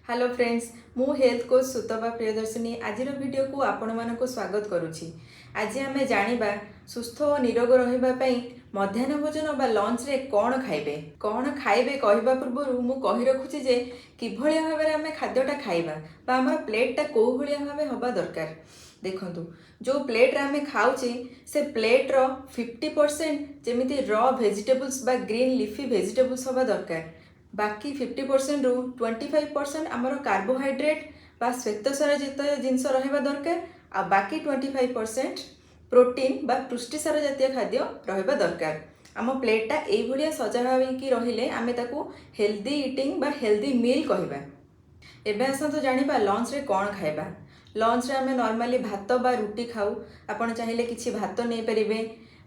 Hello friends, मु health coach सुतपा प्रियदर्शिनी आज video को आपण मानक स्वागत करुच्ची। आज आम जाना सुस्थ और निरोग रही मध्याह्न भोजन बा लंच रे कौन खाइबे कहवा पूर्व मु कही रखुची जे किभली भाव में आम खाद्यटा खाइबा बा आम प्लेटा कौ भाया भाव हवा दरकार। देखंतु जो प्लेट रे आम खाऊचे से प्लेट रो 50% जेमिति रॉ वेजिटेबल्स बा ग्रीन लीफी वेजिटेबल्स हवा दरकार। बाकी 50% रु 25% आमर कार्बोहाइड्रेट बा श्वेतसार जातीय जिनस रहा दरकार आ बाकी 25% प्रोटीन बा पुष्टिसार जातीय खाद्य रहा दरकार। आम प्लेटा यही सजा होगी रहिले आम ताकू हेल्दी इटिंग बा हेल्दी मील कहवा। एबे आसतु जानिबा लंच रे कौन खाइबा। लंच रे आम नॉर्मली भात बा रुटी खाऊ। आपण चाहिए किछि भात नहीं पारिबे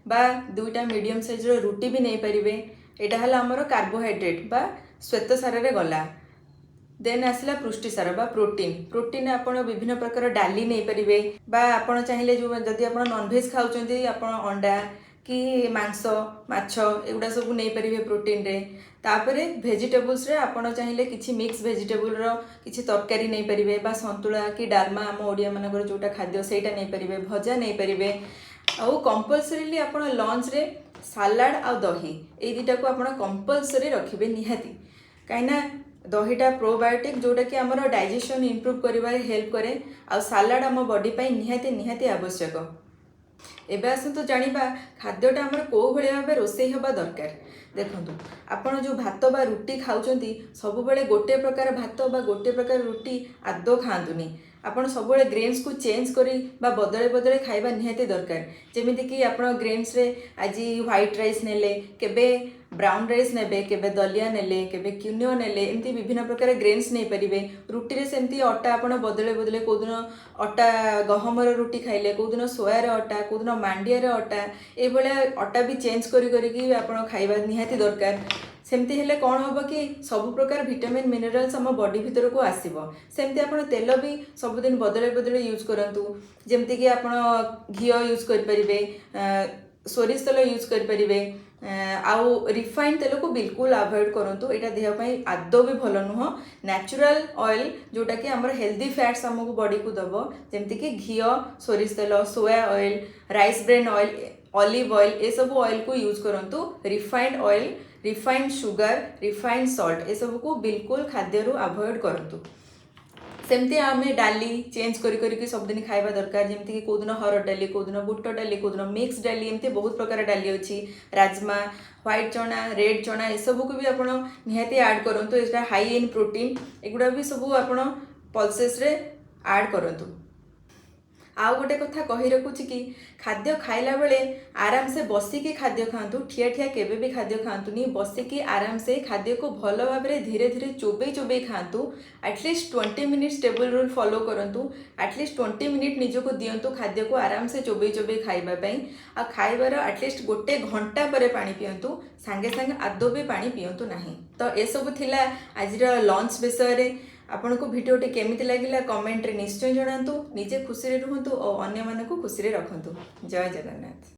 बा दुईटा मीडियम साइज रो रुटी भी नहीं पारिबे। एटा हला हमर कार्बोहाइड्रेट बा श्वेतसार रे गला। देन आसला पुष्टिसार बा प्रोटीन आपण विभिन्न प्रकार डाली नहीं पारिबे बा आपण चाहिए जो जदि आपण नॉनवेज खाउचंती आपण अंडा कि मांस माछ एगुड़ा सब नहीं पारिबे प्रोटीन रे। तापरे वेजिटेबल्स रे आपण चाहिए किछि मिक्स वेजिटेबल रो किछि तरकारी नहीं पारिबे बा संतुला कि डालमा आम ओडिया मानकर जोटा खाद्य सेटा नहीं पारिबे भजा नहीं पारिबे। आउ कंपलसरीली आपण लंच रे सालाड आ दही ए दुटा को आपण कंपलसरी रखिबे निहाती। कहीं दहीटा प्रोबायोटिक जोटा कि आमर डाइजेशन इम्प्रूव करिबारे हेल्प करे आ सालाड आम बॉडी पाई निहाती आवश्यक। एबे आसतु जानिबा खाद्यटा आमर को भली भाबे रोषेई हबा दरकार। देखंतु आपण जो भात बा रुटी खाउचंती सब बेले गोटे प्रकार भात बा गोटे प्रकार रुटी आदो खांतुनी। आपण सब बेले ग्रेन्स को चेंज करी बा बदले बदले खाइबा निहाती दरकार। जेमिति कि आपण ग्रेन्स रे आज व्हाइट राइस नेले केबे ब्राउन राइस नेबे केबे दलिया नेले केबे क्यूनियो नेले एमती विभिन्न प्रकार ग्रेन्स नहीं पारिबे। रुटी रे सेमती अटा आपण बदले बदले कोदिन अटा गहमर रुटी खाइले कोदिन सोयार अटा कोदिन मांडिया रे अटा ए भले अटा भी चेंज करी करी कि आपण खाइबा निहाती दरकार। सेमती हेले कौन हम कि सब प्रकार विटामिन मिनरल्स आम बॉडी भीतर को आसीबो। सेमती आपण तेल भी सबुदिन बदले बदले यूज करंतु। जेमती कि आपण घी यूज करि परिबे सोरिष तेल यूज करि परिबे आउ रिफाइंड तेल को बिल्कुल अवॉइड करंतु। एटा देह पई आदौ भी भल नुह। नेचुरल ऑयल जोटा कि हमर हेल्दी फैट्स हमको बॉडी को दबो जेमती कि घी सोरिष तेल soya oil rice bran oil olive oil ए सब ऑयल को यूज करंतु। Refined oil refined sugar refined salt ए सब को बिल्कुल खाद्य अवॉइड करंतु। सेमती आम डाली चेंज करी सबदिन खाइबा दरकार। जेमती कि कोदिन हरड़ डाली कोदिन बुट डाली कोदिन मिक्स डाली एमती बहुत प्रकार डाली अच्छी राजमा व्हाइट चना रेड चना ए सब को भी आपण निहाती ऐड करंतु। एटा हाई इन प्रोटीन एगुड़ा भी सब आपण पल्सेस रे ऐड करंतु। आउ गोटे कथा कही रखुची कि खाद्य खाइला बेले आराम से बसिकी खाद्य खातु। ठिया ठिया केबे भी खाद्य खातुनी। बसिकी आराम से खाद्य को भल भाव में धीरे धीरे चोबई खातु। At least 20 minutes table rule follow करंतु। एटलिस्ट 20 मिनिट निजको दियंतु खाद्य को आराम से चोबई खाइबा पई। आ खाइबार एटलिस्ट गोटे घंटा परे पानी पियंतु। सांगे सांगे आदौ भी पानी पियंतु नाही। तो ए सब थिला आज लंच विषय रे। आपन को भिडियोटी केमिति लागिला कमेंट रे निश्चय जणांतु। निजे खुशी रे रुहंतु और अन्य मानकु खुशी रे रखंतु। जय जगन्नाथ।